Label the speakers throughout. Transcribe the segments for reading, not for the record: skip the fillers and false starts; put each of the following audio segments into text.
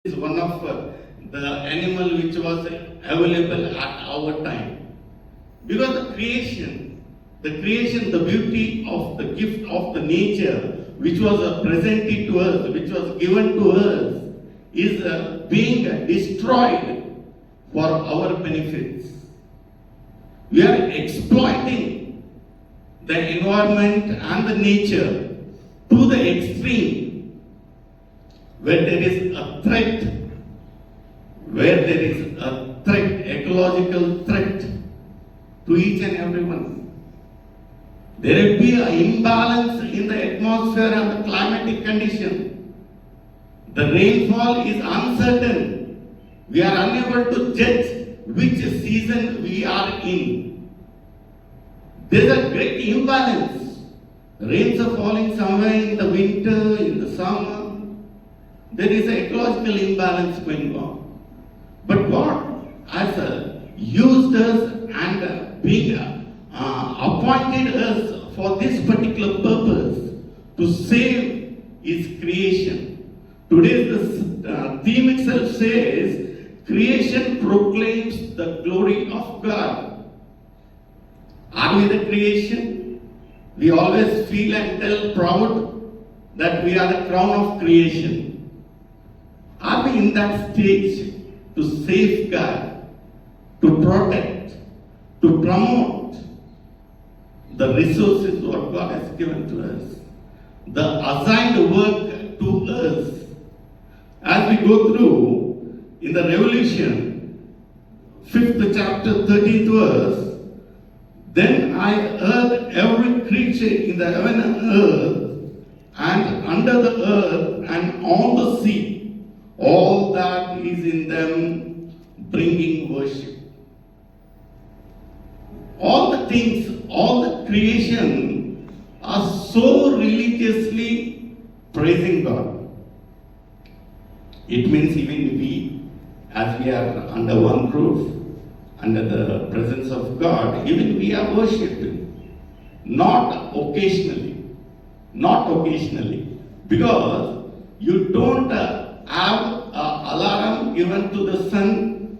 Speaker 1: is one of the animal which was available at our time. Because the creation, the beauty of the gift of the nature which was presented to us, which was given to us, is being destroyed for our benefits. We are exploiting the environment and the nature to the extreme where there is a threat, ecological threat to each and every one. There will be an imbalance in the atmosphere and the climatic condition. The rainfall is uncertain. We are unable to judge which season we are in. There is a great imbalance. Rains are falling somewhere in the winter, in the summer. There is an ecological imbalance going on. But God has used us and being appointed us for this particular purpose to save His creation. Today the theme itself says, creation proclaims the glory of God. Are we the creation? We always feel and tell proud that we are the crown of creation. Are we in that stage to safeguard, to protect, to promote the resources what God has given to us? The assigned work to us. As we go through in the Revelation, 5th chapter, 13th verse, then I heard every creature in the heaven and earth, and under the earth, and on the sea, all that is in them, bringing worship. All the things, all the creation are so religiously praising God. It means even we, as we are under one roof, under the presence of God, even we are worshipping. Not occasionally. Because you don't have an alarm given to the sun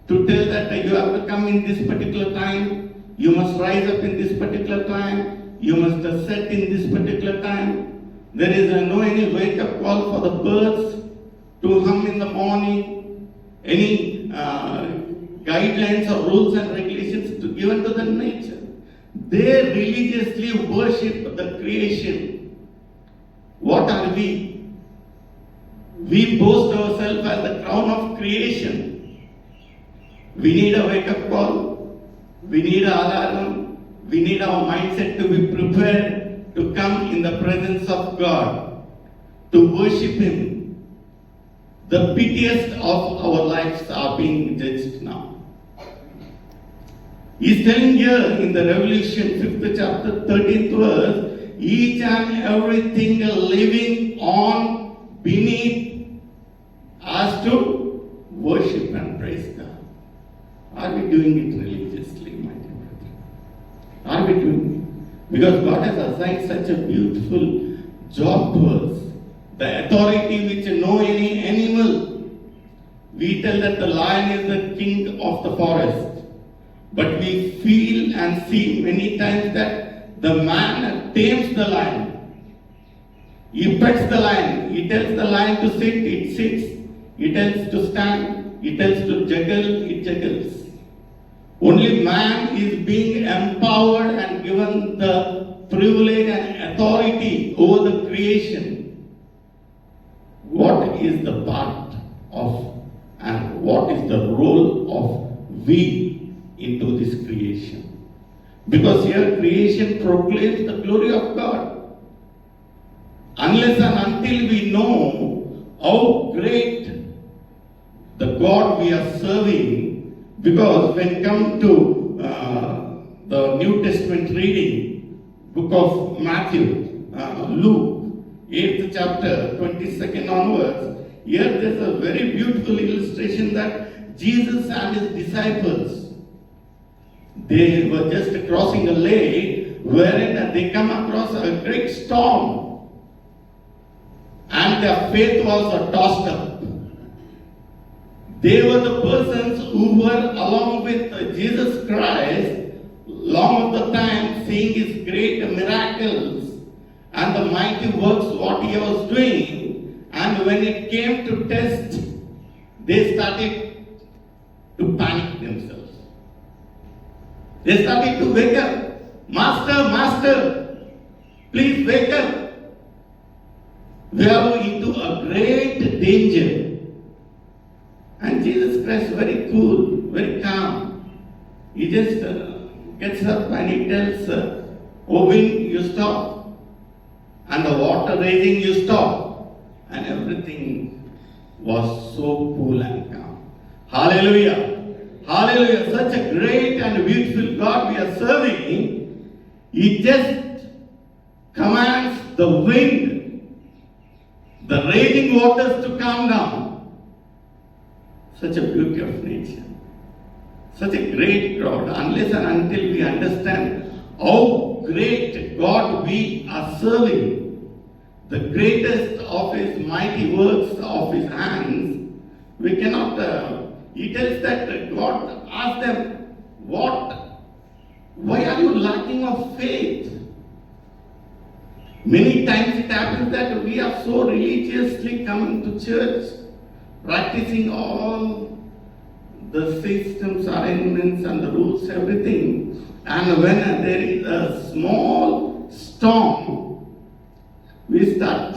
Speaker 1: to tell that you have to come in this particular time, you must rise up in this particular time, you must set in this particular time. There is no any wake up call for the birds to hum in the morning, any guidelines or rules and regulations given to the nature. They religiously worship the creation. What are we? We boast ourselves as the crown of creation. We need a wake-up call. We need an alarm. We need our mindset to be prepared to come in the presence of God, to worship Him. The pitiest of our lives are being judged now. He's telling here in the Revelation 5th chapter 13th verse, each and everything living on beneath has to worship and praise God. Are we doing it religiously, my dear brother? Are we doing it? Because God has assigned such a beautiful job to us. The authority which no any animal. We tell that the lion is the king of the forest. But we feel and see many times that the man tames the lion. He pets the lion. He tells the lion to sit, it sits. He tells to stand. He tells to juggle, it juggles. Only man is being empowered and given the privilege and authority over the creation. What is the part of and what is the role of we into this creation? Because here creation proclaims the glory of God. Unless and until we know how great the God we are serving, because when come to the New Testament reading, book of Matthew, Luke, 8th chapter, 22nd onwards, here there's a very beautiful illustration that Jesus and His disciples, they were just crossing a lake wherein they come across a great storm and their faith was tossed up. They were the persons who were along with Jesus Christ long of the time, seeing his great miracles and the mighty works what he was doing. And when it came to test, they started to panic themselves. They started to wake up. Master, Master, please wake up. We are into a great danger. And Jesus Christ, very cool, very calm. He just gets up and he tells, "Oh wind, you stop. And the water raging, you stop." And everything was so cool and calm. Hallelujah. Hallelujah. Such a great and beautiful God we are serving. He just commands the wind, the raging waters to calm down. Such a beauty of nature. Such a great God. Unless and until we understand how great God we are serving, the greatest of his mighty works of his hands, we cannot. He tells that God asked them, why are you lacking of faith? Many times it happens that we are so religiously coming to church, practicing all the systems, arrangements and the rules, everything. And when there is a small storm, we start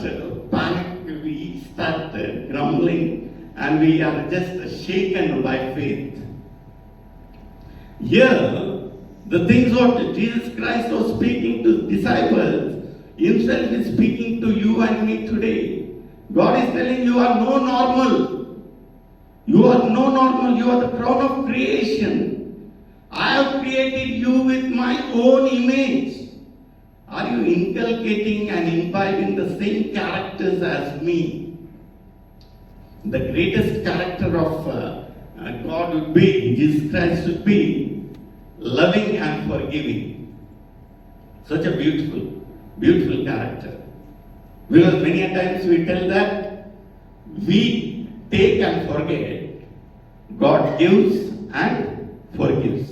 Speaker 1: panic, we start grumbling, and we are just shaken by faith. Here, the things what Jesus Christ was speaking to disciples, himself is speaking to you and me today. God is telling you are no normal. You are no normal. You are the crown of creation. I have created you with my own image. Are you inculcating and imbibing the same characters as me? The greatest character of God would be, Jesus Christ would be loving and forgiving. Such a beautiful, beautiful character. Because many a times we tell that we take and forget. God gives and forgives.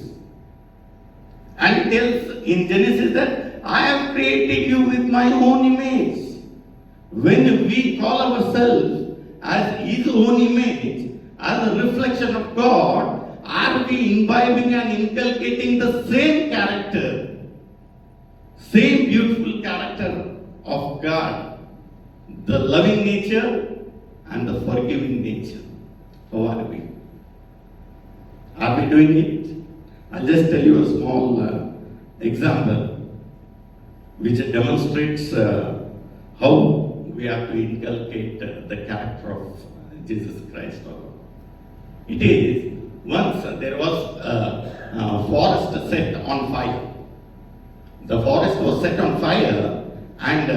Speaker 1: And it tells in Genesis that I have created you with my own image. When we call ourselves as his own image, as a reflection of God, are we imbibing and inculcating the same character, same beautiful character of God, the loving nature and the forgiving nature? How are we? Are we doing it? I'll just tell you a small example which demonstrates how we have to inculcate the character of Jesus Christ. It is, once there was a forest set on fire. The forest was set on fire, and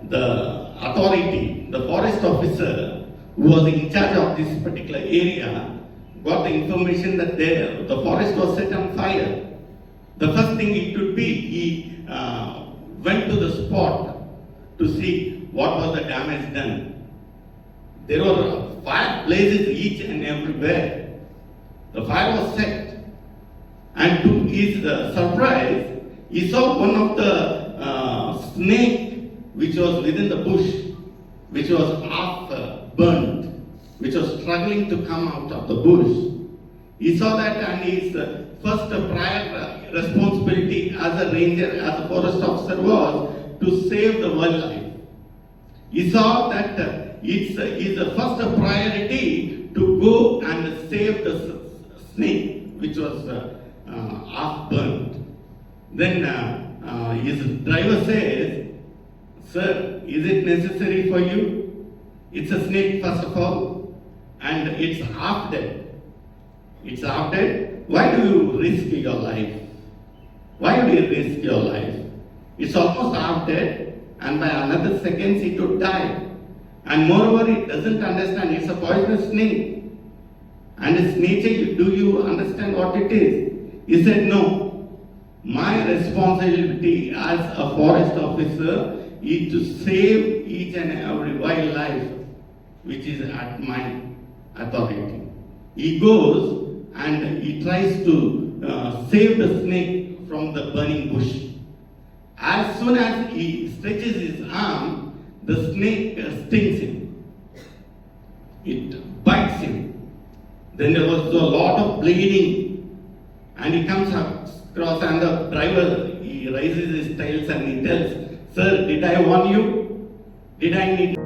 Speaker 1: the authority, the forest officer who was in charge of this particular area, got the information that the forest was set on fire. The first thing it would be, he went to the spot to see what was the damage done. There were fire blazes each and everywhere. The fire was set, and to his surprise, he saw one of the snake which was within the bush, which was half burnt, which was struggling to come out of the bush. He saw that, and his first prior responsibility as a ranger, as a forest officer, was to save the wildlife. He saw that it's his first priority to go and save the snake, which was half burnt. Then his driver says, "Sir, is it necessary for you? It's a snake, first of all, and it's half dead. It's half dead. Why do you risk your life? Why do you risk your life? It's almost half dead, and by another seconds it would die. And moreover, it doesn't understand. It's a poisonous snake. And its nature, do you understand what it is?" He said, "No. My responsibility as a forest officer is to save each and every wildlife which is at my authority." he goes and he tries to save the snake from the burning bush. As soon as he stretches his arm, the snake stings him. It bites him. Then there was a lot of bleeding, and he comes across, and the driver, he raises his tails and he tells, "Sir, did I warn you? Did I need